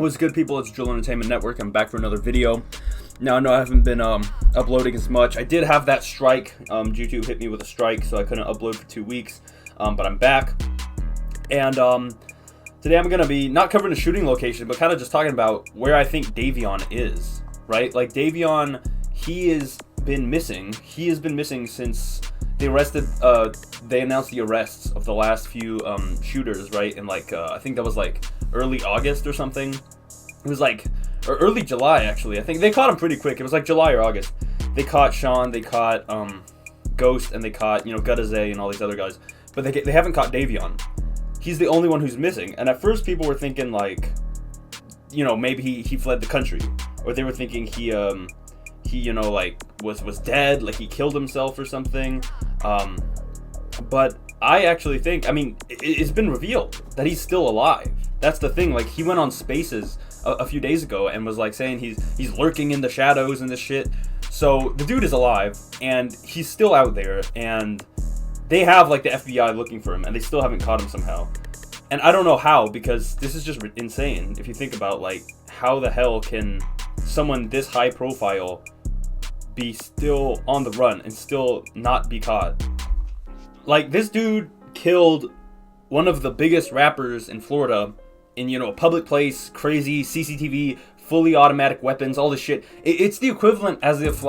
What's good, people? It's Drill Entertainment Network. I'm back for another video. Now, I know I haven't been uploading as much. I did have that strike. YouTube hit me with a strike, so I couldn't upload for 2 weeks. But I'm back. And today I'm going to be not covering the shooting location, but kind of just talking about where I think Davion is, right? Like, Davion, he has been missing. He has been missing since they announced the arrests of the last few shooters, right? In I think that was early August or something. It was or early July, actually. I think they caught him pretty quick. It was July or August. They caught Sean, they caught Ghost, and they caught, Guttaze and all these other guys. But they haven't caught Davion. He's the only one who's missing. And at first people were thinking maybe he fled the country. Or they were thinking he was dead, he killed himself or something. But I actually think, it's been revealed that he's still alive. That's the thing. He went on Spaces a few days ago and was saying he's lurking in the shadows and this shit. So the dude is alive and he's still out there, and they have the FBI looking for him, and they still haven't caught him somehow. And I don't know how, because this is just insane if you think about how the hell can someone this high profile be still on the run and still not be caught. This dude killed one of the biggest rappers in Florida in, a public place, crazy CCTV, fully automatic weapons, all this shit. It's the equivalent as if,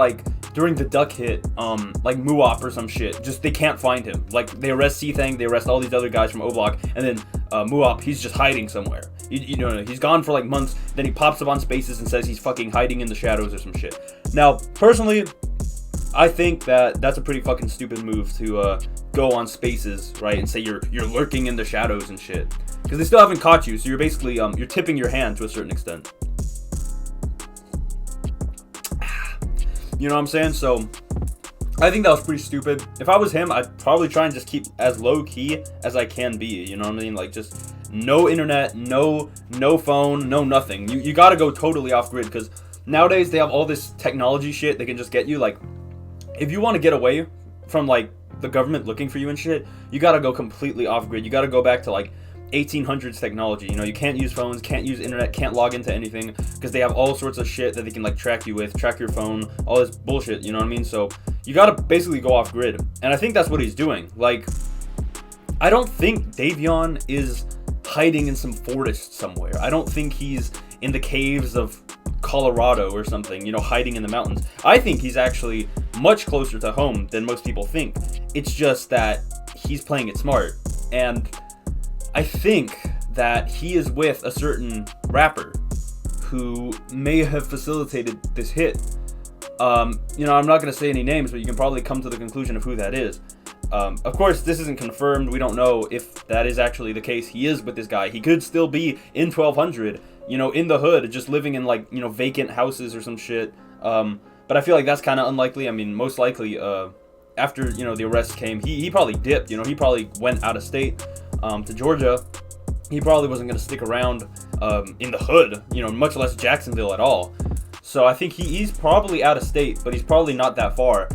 during the duck hit, Muop or some shit, just they can't find him. They arrest C-Thang, they arrest all these other guys from O-Block, and then Muop, he's just hiding somewhere. He's gone for months, then he pops up on Spaces and says he's fucking hiding in the shadows or some shit. Now, personally, I think that that's a pretty fucking stupid move to go on Spaces, right, and say you're lurking in the shadows and shit, because they still haven't caught you. So you're basically you're tipping your hand to a certain extent. You know what I'm saying? So I think that was pretty stupid. If I was him, I'd probably try and just keep as low key as I can be. You know what I mean? Just no internet, no phone, no nothing. You gotta go totally off grid, because nowadays they have all this technology shit they can just get you. If you want to get away from the government looking for you and shit, you gotta go completely off grid. You gotta go back to 1800s technology. You can't use phones, can't use internet, can't log into anything, because they have all sorts of shit that they can track you with, track your phone, all this bullshit. You know what I mean? So you gotta basically go off grid, and I think that's what he's doing. I don't think Davion is hiding in some forest somewhere. I don't think he's in the caves of Colorado or something, hiding in the mountains. I think he's actually much closer to home than most people think. It's just that he's playing it smart, and I think that he is with a certain rapper who may have facilitated this hit. I'm not going to say any names, but you can probably come to the conclusion of who that is. Of course, this isn't confirmed. We don't know if that is actually the case. He is with this guy. He could still be in 1200, in the hood, just living in vacant houses or some shit. But I feel that's kind of unlikely. Most likely, after, the arrest came, he probably dipped. He probably went out of state to Georgia. He probably wasn't going to stick around in the hood, much less Jacksonville at all. So I think he's probably out of state, but he's probably not that far.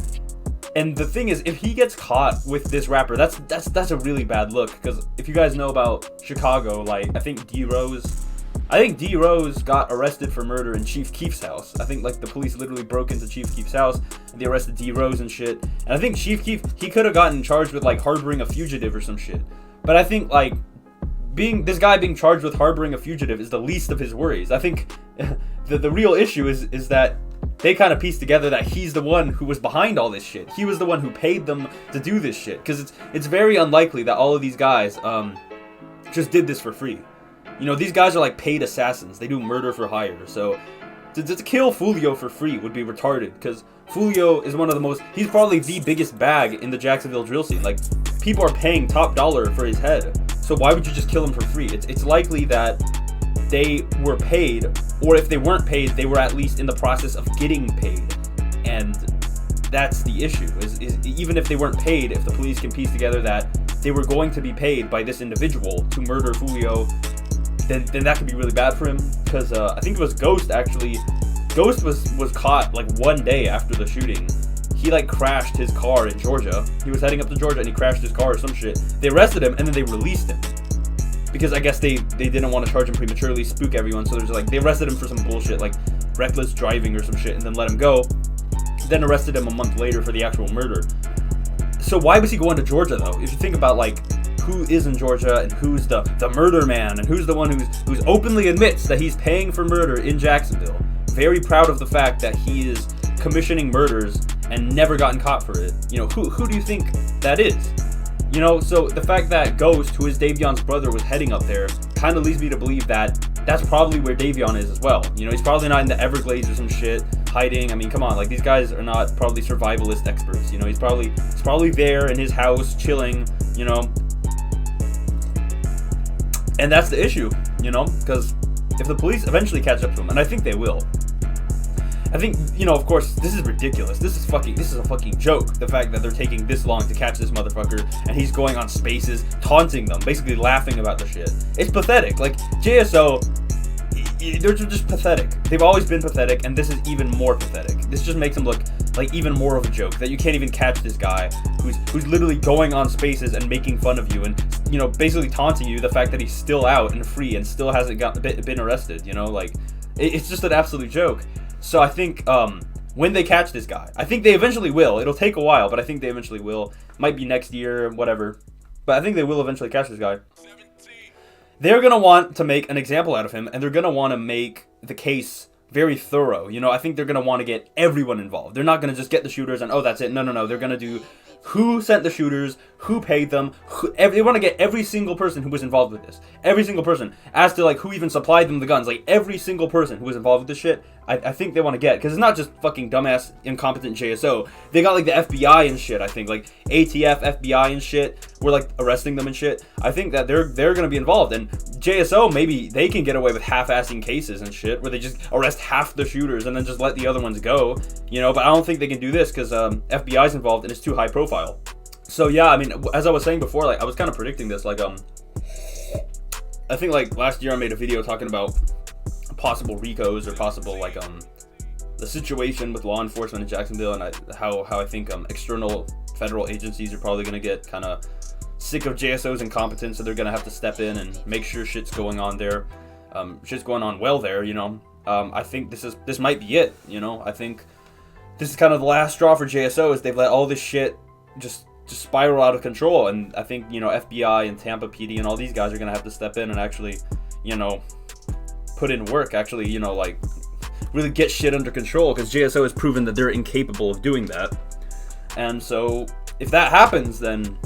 And the thing is, if he gets caught with this rapper, that's a really bad look, because if you guys know about Chicago, I think D Rose got arrested for murder in Chief Keef's house. I think the police literally broke into Chief Keef's house and they arrested D Rose and shit. And I think Chief Keef, he could have gotten charged with harboring a fugitive or some shit. But I think this guy being charged with harboring a fugitive is the least of his worries. I think the real issue is that they kind of pieced together that he's the one who was behind all this shit. He was the one who paid them to do this shit, because it's very unlikely that all of these guys just did this for free. These guys are paid assassins. They do murder for hire. So to kill Fulio for free would be retarded, because Fulio is one of the most, he's probably the biggest bag in the Jacksonville drill scene. People are paying top dollar for his head. So why would you just kill him for free? It's likely that they were paid, or if they weren't paid, they were at least in the process of getting paid. And that's the issue, is even if they weren't paid, if the police can piece together that they were going to be paid by this individual to murder Fulio, then that could be really bad for him. Because I think it was Ghost, actually. Ghost was caught 1 day after the shooting. He crashed his car in Georgia. He was heading up to Georgia and he crashed his car or some shit. They arrested him and then they released him, because I guess they didn't want to charge him prematurely, spook everyone, so there's like, they arrested him for some bullshit, like reckless driving or some shit, and then let him go, then arrested him a month later for the actual murder. So why was he going to Georgia, though? If you think about, like, who is in Georgia, and who's the murder man, and who's the one who's openly admits that he's paying for murder in Jacksonville, very proud of the fact that he is commissioning murders and never gotten caught for it. You know, who do you think that is? You know, so the fact that Ghost, who is Davion's brother, was heading up there kind of leads me to believe that that's probably where Davion is as well. You know, he's probably not in the Everglades or some shit, hiding. I mean, come on, like, these guys are not probably survivalist experts. You know, he's probably there in his house chilling, you know. And that's the issue, you know, because if the police eventually catch up to him, and I think they will, I think, you know, of course, this is ridiculous. This is a fucking joke. The fact that they're taking this long to catch this motherfucker, and he's going on Spaces, taunting them, basically laughing about the shit. It's pathetic. Like, JSO, they're just pathetic. They've always been pathetic, and this is even more pathetic. This just makes them look like even more of a joke, that you can't even catch this guy who's literally going on Spaces and making fun of you, and, you know, basically taunting you, the fact that he's still out and free and still hasn't been arrested, you know, like, it's just an absolute joke. So I think when they catch this guy, I think they eventually will. It'll take a while, but I think they eventually will. Might be next year, whatever. But I think they will eventually catch this guy. They're going to want to make an example out of him, and they're going to want to make the case very thorough. You know, I think they're going to want to get everyone involved. They're not going to just get the shooters and, oh, that's it. No. They're going to do who sent the shooters, who paid them. They want to get every single person who was involved with this. Every single person. As to, like, who even supplied them the guns. Like, every single person who was involved with this shit, I think they want to get. Because it's not just fucking dumbass, incompetent JSO. They got, like, the FBI and shit, I think. Like, ATF, FBI and shit. We're, like, arresting them and shit. I think that they're going to be involved. And JSO, maybe they can get away with half-assing cases and shit, where they just arrest half the shooters and then just let the other ones go. You know, but I don't think they can do this because FBI's involved and it's too high profile. So, yeah, I mean, as I was saying before, like, I was kind of predicting this. Like, I think, like, last year I made a video talking about possible RICOs or possible, like, the situation with law enforcement in Jacksonville, and how I think external federal agencies are probably going to get kind of sick of JSO's incompetence, so they're going to have to step in and make sure shit's going on there. Shit's going on well there, you know. I think this might be it, you know. I think this is kind of the last straw for JSO, is they've let all this shit just spiral out of control, and I think, you know, FBI and Tampa PD and all these guys are going to have to step in and actually, you know, put in work, actually, you know, like, really get shit under control, because JSO has proven that they're incapable of doing that. And so if that happens, then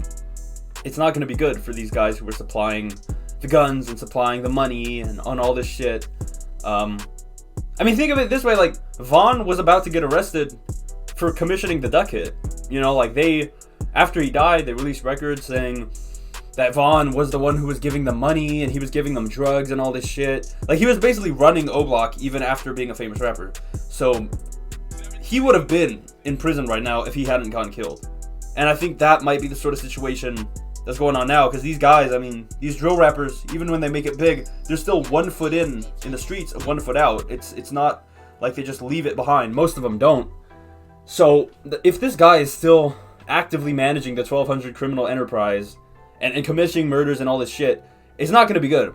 it's not going to be good for these guys who were supplying the guns and supplying the money and on all this shit. I mean, think of it this way, like, Vaughn was about to get arrested for commissioning the duck hit. You know, like, after he died, they released records saying that Vaughn was the one who was giving them money, and he was giving them drugs and all this shit. Like, he was basically running O-Block even after being a famous rapper. So he would have been in prison right now if he hadn't gotten killed. And I think that might be the sort of situation that's going on now, because these guys, I mean, these drill rappers, even when they make it big, they're still 1 foot in the streets and 1 foot out. It's not like they just leave it behind. Most of them don't. So if this guy is still actively managing the 1200 criminal enterprise and commissioning murders and all this shit, it's not going to be good.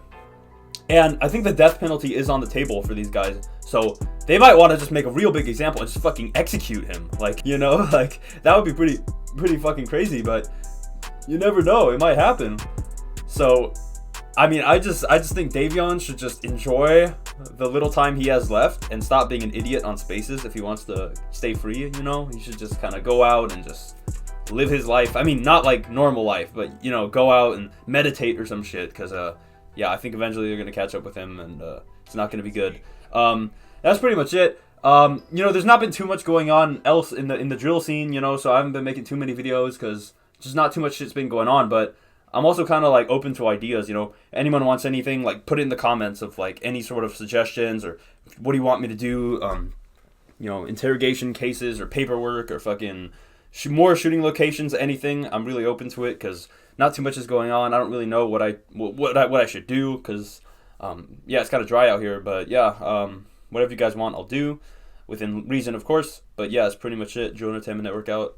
And I think the death penalty is on the table for these guys. So they might want to just make a real big example and just fucking execute him. Like, you know, like, that would be pretty fucking crazy, but you never know, it might happen. So, I mean, I just think Davion should just enjoy the little time he has left and stop being an idiot on Spaces if he wants to stay free, you know? He should just kind of go out and just live his life. I mean, not like normal life, but, you know, go out and meditate or some shit, because, yeah, I think eventually they're going to catch up with him, and it's not going to be good. That's pretty much it. You know, there's not been too much going on else in the drill scene, you know, so I haven't been making too many videos, because just not too much shit's been going on, but I'm also kind of, like, open to ideas, you know. Anyone wants anything, like, put it in the comments of, like, any sort of suggestions, or what do you want me to do, you know, interrogation cases, or paperwork, or fucking more shooting locations, anything. I'm really open to it, because not too much is going on. I don't really know what I should do, because, yeah, it's kind of dry out here, but, yeah, whatever you guys want, I'll do, within reason, of course. But, yeah, that's pretty much it. Join the 10-minute workout.